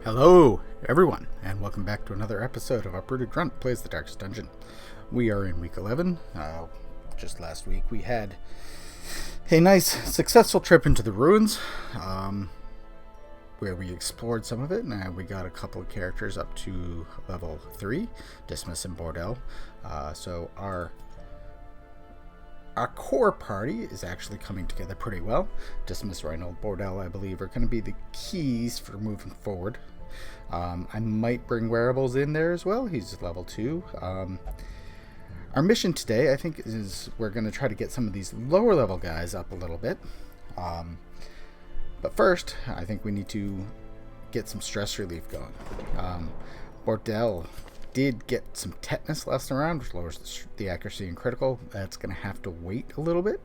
Hello, everyone, and welcome back to another episode of Uprooted Grunt Plays the Darkest Dungeon. We are in week 11. Just last week we had a nice, successful trip into the ruins, where we explored some of it, and we got a couple of characters up to level 3, Dismas and Bordel. So our core party is actually coming together pretty well. Dismas, Reynold, Bordel, I believe, are going to be the keys for moving forward. I might bring Wearables in there as well. He's level 2. Our mission today, I think, is we're going to try to get some of these lower level guys up a little bit. But first, I think we need to get some stress relief going. Bordel did get some tetanus last round, which lowers the accuracy and critical. That's going to have to wait a little bit.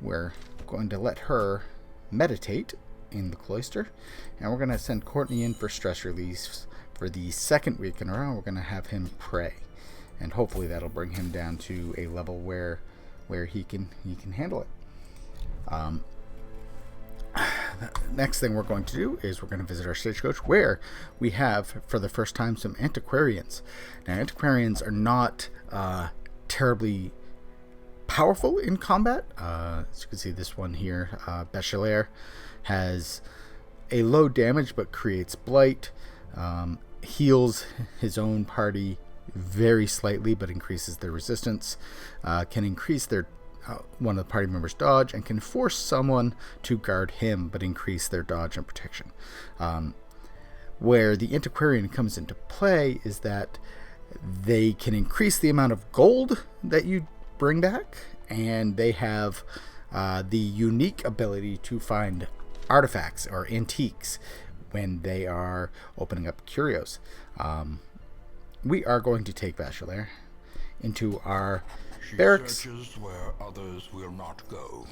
We're going to let her meditate in the cloister, and we're going to send Courtney in for stress release for the second week in a row. We're going to have him pray, and hopefully that'll bring him down to a level where he can handle it. The next thing we're going to do is we're going to visit our stagecoach, where we have, for the first time, some Antiquarians. Now, Antiquarians are not terribly powerful in combat. As you can see, this one here, Bachiler, has a low damage but creates blight, heals his own party very slightly but increases their resistance, can increase their one of the party members' dodge, and can force someone to guard him but increase their dodge and protection. Where the Antiquarian comes into play is that they can increase the amount of gold that you bring back, and they have the unique ability to find artifacts or antiques when they are opening up curios. We are going to take Bachiler into our barracks. She searches where others will not go,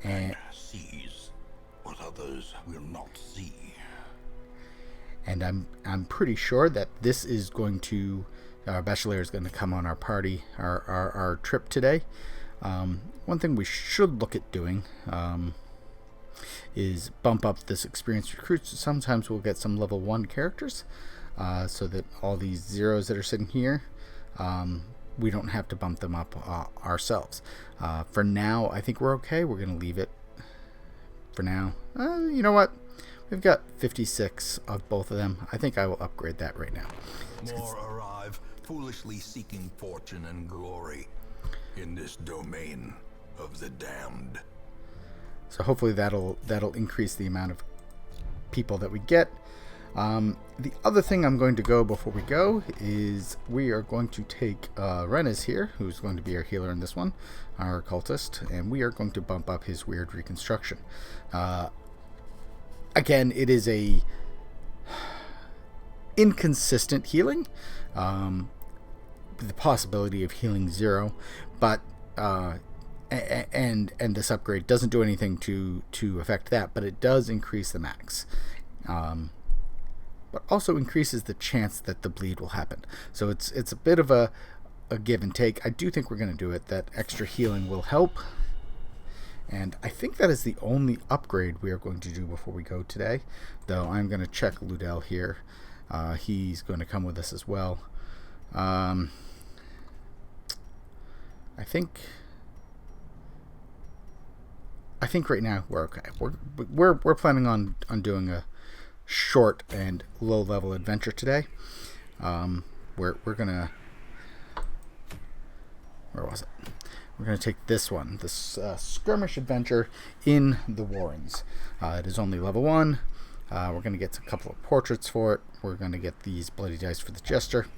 and sees what others will not see. And I'm pretty sure that this is going to Bachiler is going to come on our party, our trip today. One thing we should look at doing is bump up this experienced recruits. Sometimes we'll get some level 1 characters, so that all these zeros that are sitting here, we don't have to bump them up ourselves. For now, I think we're okay. We're going to leave it for now. You know what? We've got 56 of both of them. I think I will upgrade that right now. More arrive, foolishly seeking fortune and glory in this domain of the damned. So hopefully that'll increase the amount of people that we get. The other thing I'm going to go before we go is we are going to take Rennes here, who's going to be our healer in this one, our occultist, and we are going to bump up his weird reconstruction. Again, it is a inconsistent healing, the possibility of healing 0, but and this upgrade doesn't do anything to affect that, but it does increase the max, but also increases the chance that the bleed will happen. So it's a bit of a give and take. I do think we're going to do it. That extra healing will help, and I think that is the only upgrade we are going to do before we go today, though I'm going to check Ludel here. He's going to come with us as well. I think right now we're okay. We're planning on doing a short and low level adventure today. We're gonna, where was it? We're gonna take this one, this skirmish adventure in the Warrens. It is only level 1. We're gonna get a couple of portraits for it. We're gonna get these bloody dice for the jester.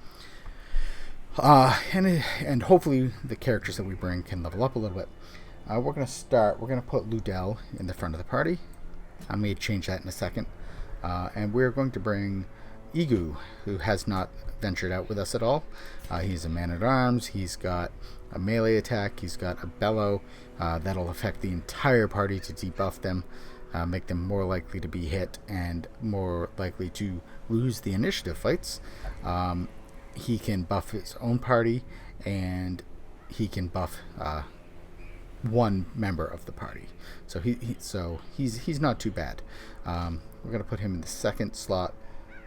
And hopefully the characters that we bring can level up a little bit. We're going to put Ludel in the front of the party. I may change that in a second. And we're going to bring Ygou, who has not ventured out with us at all. He's a man-at-arms. He's got a melee attack. He's got a bellow that'll affect the entire party to debuff them, make them more likely to be hit and more likely to lose the initiative fights. He can buff his own party, and he can buff one member of the party. So he's not too bad. We're going to put him in the second slot.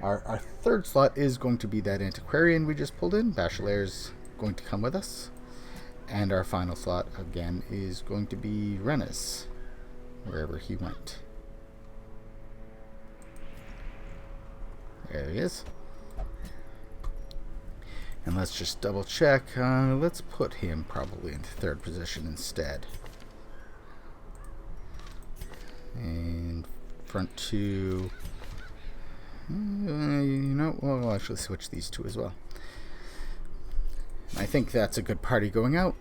Our third slot is going to be that Antiquarian we just pulled in. Bachiler's going to come with us. And our final slot, again, is going to be Rennes, wherever he went. There he is. And let's just double check. Let's put him probably in third position instead. And front two. We'll actually switch these two as well. I think that's a good party going out.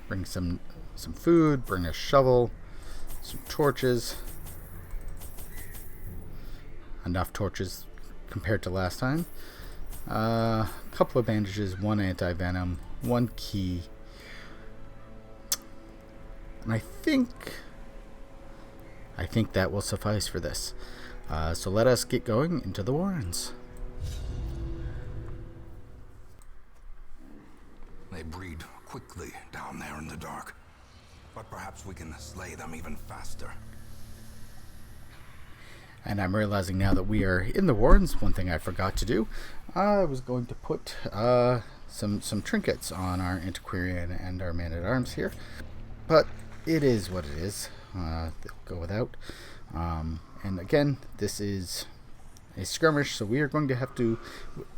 Bring some food, bring a shovel, some torches. Enough torches compared to last time. A couple of bandages, one anti-venom, one key. And I think that will suffice for this. So let us get going into the warrens. They breed quickly down there in the dark, but perhaps we can slay them even faster. And I'm realizing now that we are in the warrens, one thing I forgot to do, I was going to put some trinkets on our Antiquarian and our man-at-arms here, but it is what it is. They'll go without. And again, this is a skirmish, so we are going to have to,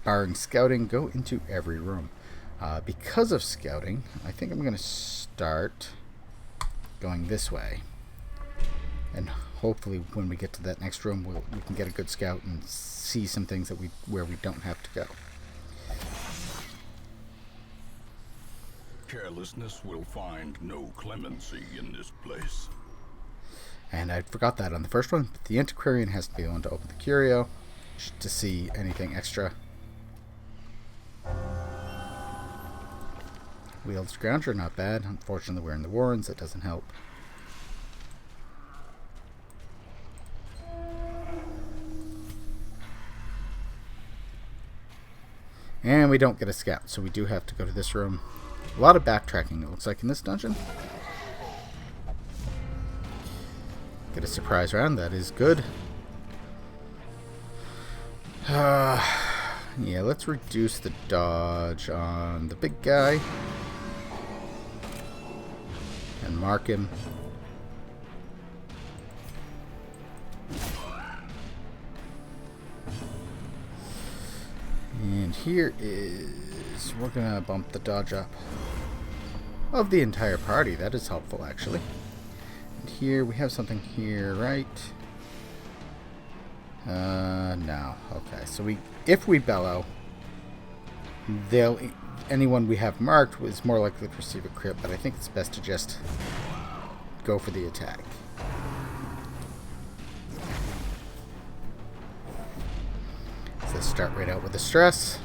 barring scouting, go into every room. Because of scouting, I think I'm going to start going this way. And hopefully when we get to that next room, we can get a good scout and see some things that where we don't have to go. Carelessness will find no clemency in this place. And I forgot that on the first one, but the Antiquarian has to be the one to open the curio to see anything extra. Wheeled Scrounger, not bad. Unfortunately, we're in the warrens. That doesn't help. And we don't get a scout, so we do have to go to this room. A lot of backtracking, it looks like, in this dungeon. Get a surprise round. That is good. Yeah, let's reduce the dodge on the big guy. And mark him. And here is... we're going to bump the dodge up of the entire party. That is helpful, actually. And here, we have something here, right? No. Okay, so if we bellow, anyone we have marked is more likely to receive a crit, but I think it's best to just go for the attack. So let's start right out with the stress.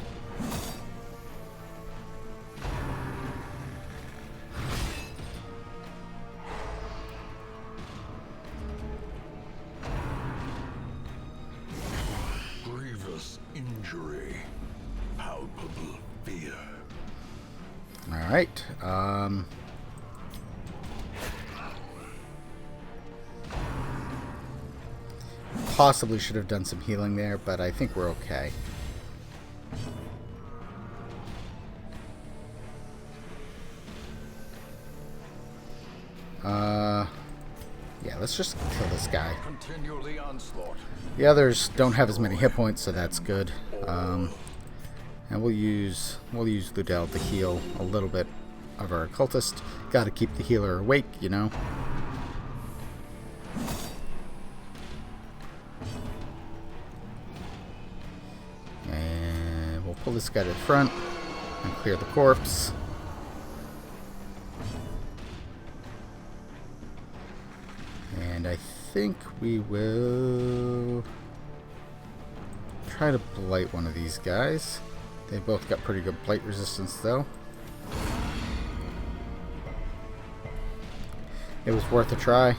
Injury, palpable fear. All right. Possibly should have done some healing there, but I think we're okay. Yeah, let's just kill this guy. Continue the onslaught. The others don't have as many hit points, so that's good. And we'll use Ludel to heal a little bit of our Occultist. Got to keep the healer awake, you know. And we'll pull this guy to the front and clear the corpse. And I think we will try to blight one of these guys. They both got pretty good blight resistance, though. It was worth a try.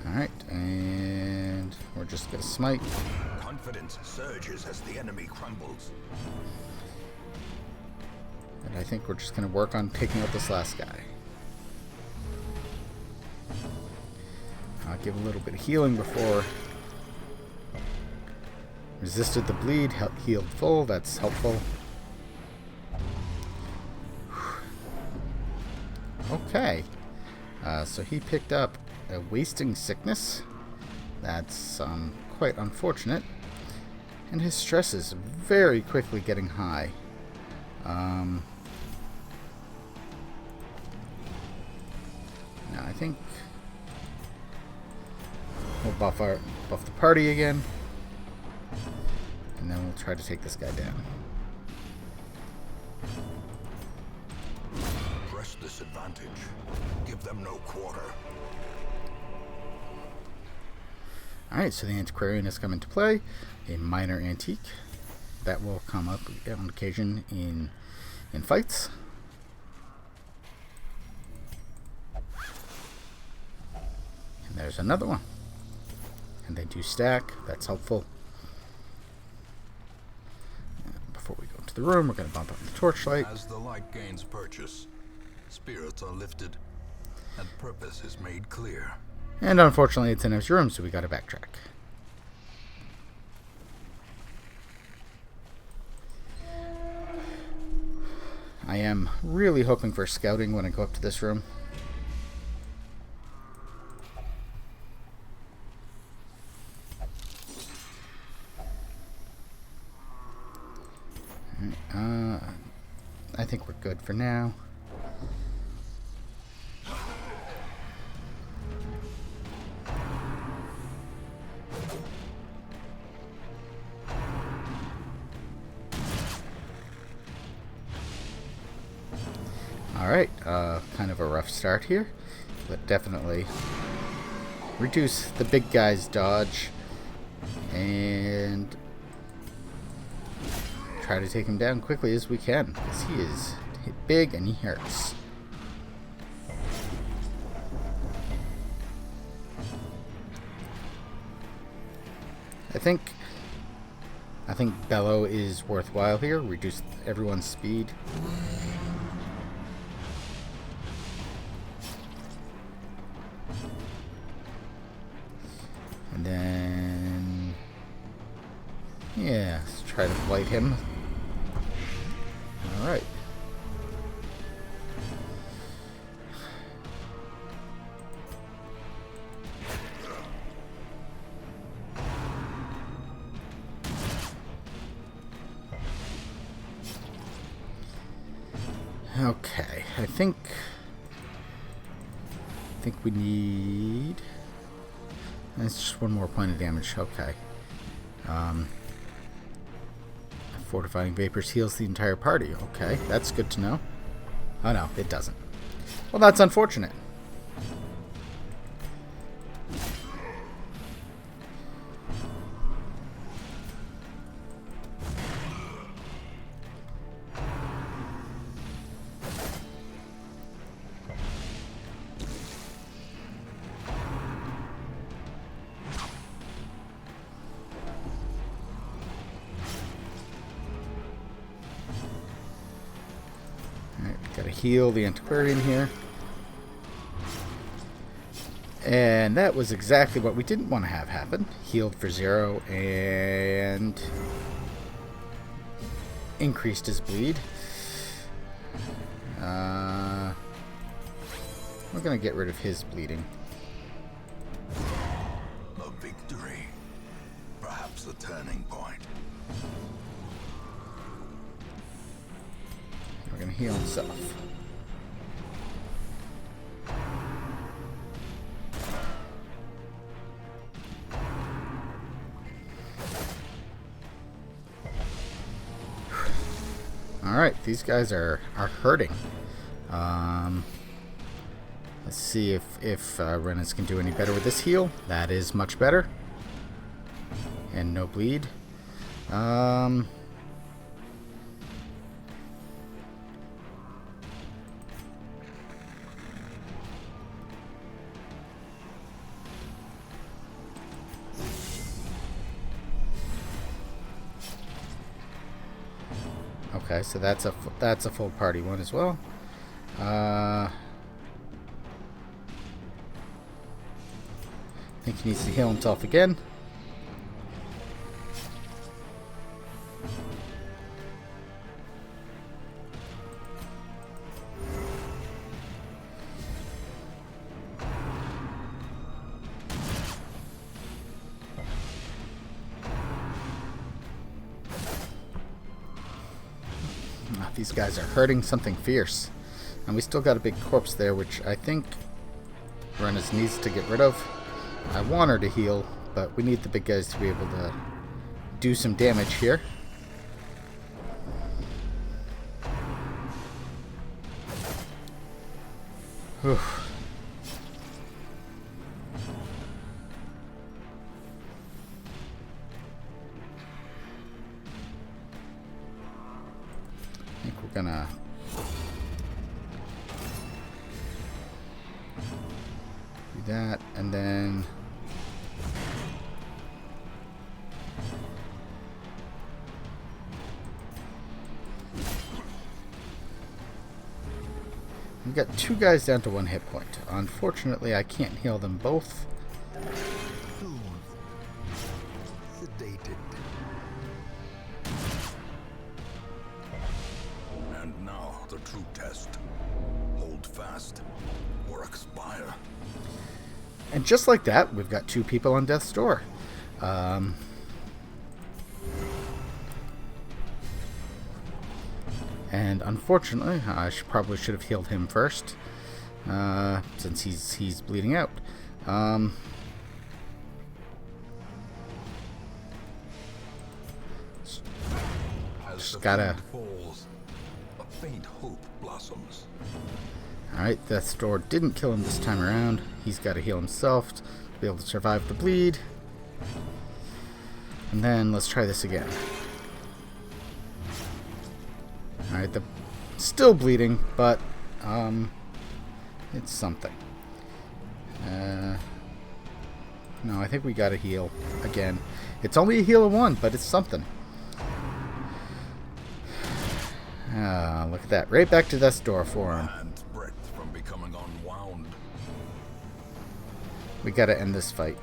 Alright, and we're just going to smite. confidence surges as the enemy crumbles. And I think we're just going to work on taking out this last guy. I'll give a little bit of healing before. Resisted the bleed, healed full, that's helpful. Okay. So he picked up a wasting sickness. That's quite unfortunate. And his stress is very quickly getting high. Now I think we'll buff the party again. And then we'll try to take this guy down. Press this advantage. Give them no quarter. Alright, so the Antiquarian has come into play. A minor antique. That will come up on occasion in fights. And there's another one. And they do stack. That's helpful. Before we go into the room, we're going to bump up the torchlight. As the light gains purchase, spirits are lifted, and purpose is made clear. And unfortunately, it's in his room, so we got to backtrack. I am really hoping for scouting when I go up to this room. I think we're good for now. Alright, kind of a rough start here, but definitely reduce the big guy's dodge and try to take him down quickly as we can, because he is big and he hurts. I think Bellow is worthwhile here. Reduce everyone's speed. And then, yeah, let's try to blight him. All right. Okay, I think we need. That's just one more point of damage. Okay. Fortifying Vapors heals the entire party. Okay, that's good to know. Oh no, it doesn't. Well, that's unfortunate. Gotta heal the Antiquarian here. And that was exactly what we didn't want to have happen. Healed for 0 and increased his bleed. We're gonna get rid of his bleeding. A victory. Perhaps the turning point. We're gonna heal himself. Alright, these guys are hurting. Let's see if Rennes can do any better with this heal. That is much better. And no bleed. Okay, so that's a full party one as well. I think he needs to heal himself again. These guys are hurting something fierce. And we still got a big corpse there, which I think Rennes needs to get rid of. I want her to heal, but we need the big guys to be able to do some damage here. Whew. I think we're gonna do that, and then we've got two guys down to 1 hit point. Unfortunately, I can't heal them both. Sedated. And now the true test. Hold fast or expire. And just like that, we've got 2 people on death's door. And unfortunately, I probably should have healed him first, since he's bleeding out. Just gotta. Falls, a faint hope blossoms. Alright, death's door didn't kill him this time around. He's got to heal himself to be able to survive the bleed. And then let's try this again. Alright, still bleeding, but it's something. No, I think we gotta heal again. It's only a heal of 1, but it's something. Look at that. Right back to death's door for him. Hand's breadth from becoming unwound. We gotta end this fight.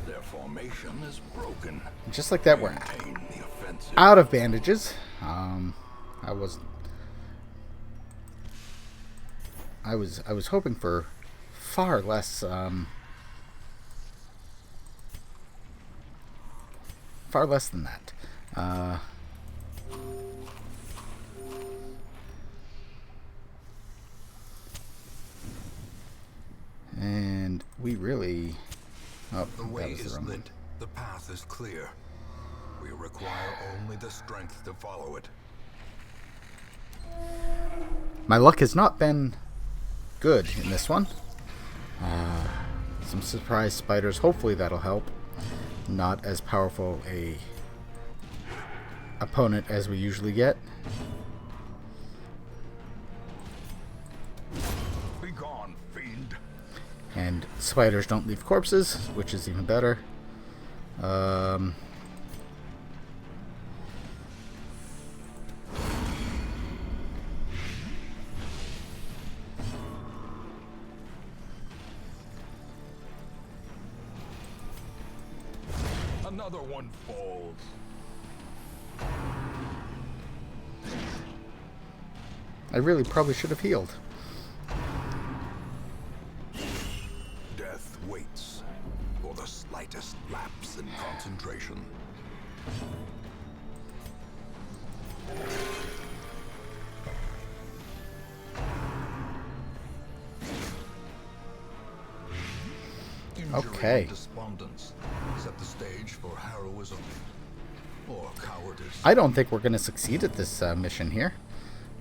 Their formation is broken. Just like that, we're Maintain the offensive. out of bandages. I was hoping for far less than that. And we really... Oh, The that way was the is wrong one. lit. The path is clear. We require only the strength to follow it. My luck has not been good in this one. Some surprise spiders. Hopefully that'll help. Not as powerful a opponent as we usually get. Be gone, fiend. And spiders don't leave corpses, which is even better. Another one falls. I really probably should have healed. Death waits for the slightest lapse in concentration. Okay. Injury and despondence set the stage for heroism or cowardice. I don't think we're going to succeed at this mission here.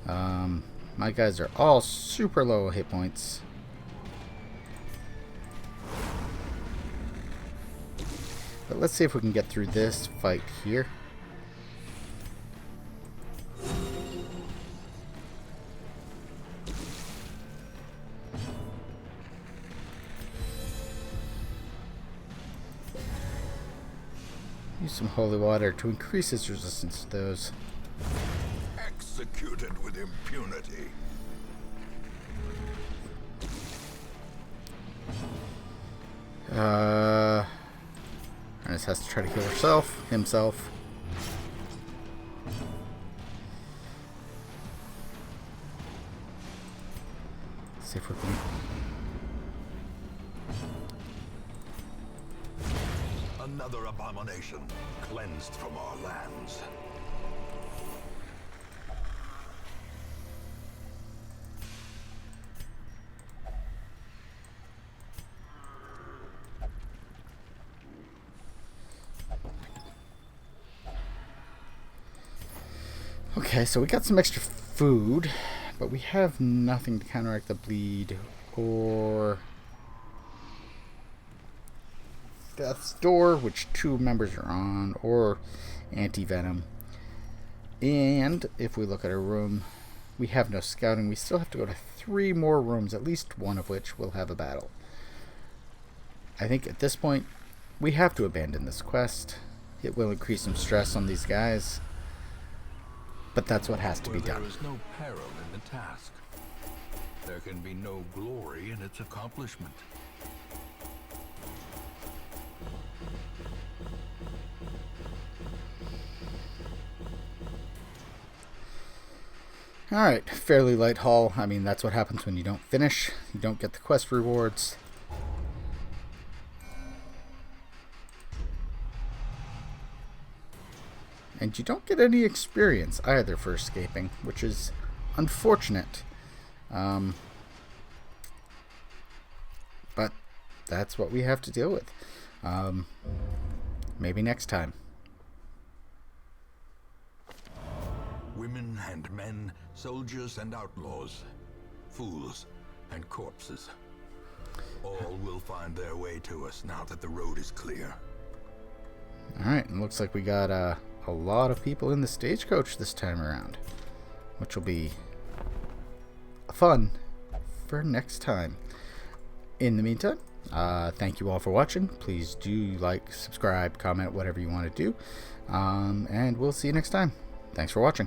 My guys are all super low hit points. But let's see if we can get through this fight here. Use some holy water to increase his resistance to those. Executed with impunity. Rennes has to try to heal himself. See if we can. Another abomination cleansed from our lands. Okay, so we got some extra food, but we have nothing to counteract the bleed or Death's Door, which 2 members are on, or anti-venom. And if we look at our room, we have no scouting. We still have to go to 3 more rooms, at least one of which will have a battle. I think at this point, we have to abandon this quest. It will increase some stress on these guys, but that's what has to be done. There is no peril in the task. There can be no glory in its accomplishment. Alright, fairly light haul. I mean, that's what happens when you don't finish. You don't get the quest rewards. And you don't get any experience either for escaping, which is unfortunate. But that's what we have to deal with. Maybe next time. Women and men, soldiers and outlaws, fools and corpses. All will find their way to us now that the road is clear. Alright, and looks like we got a lot of people in the stagecoach this time around, which will be fun for next time. In the meantime, thank you all for watching. Please do like, subscribe, comment, whatever you want to do. And we'll see you next time. Thanks for watching.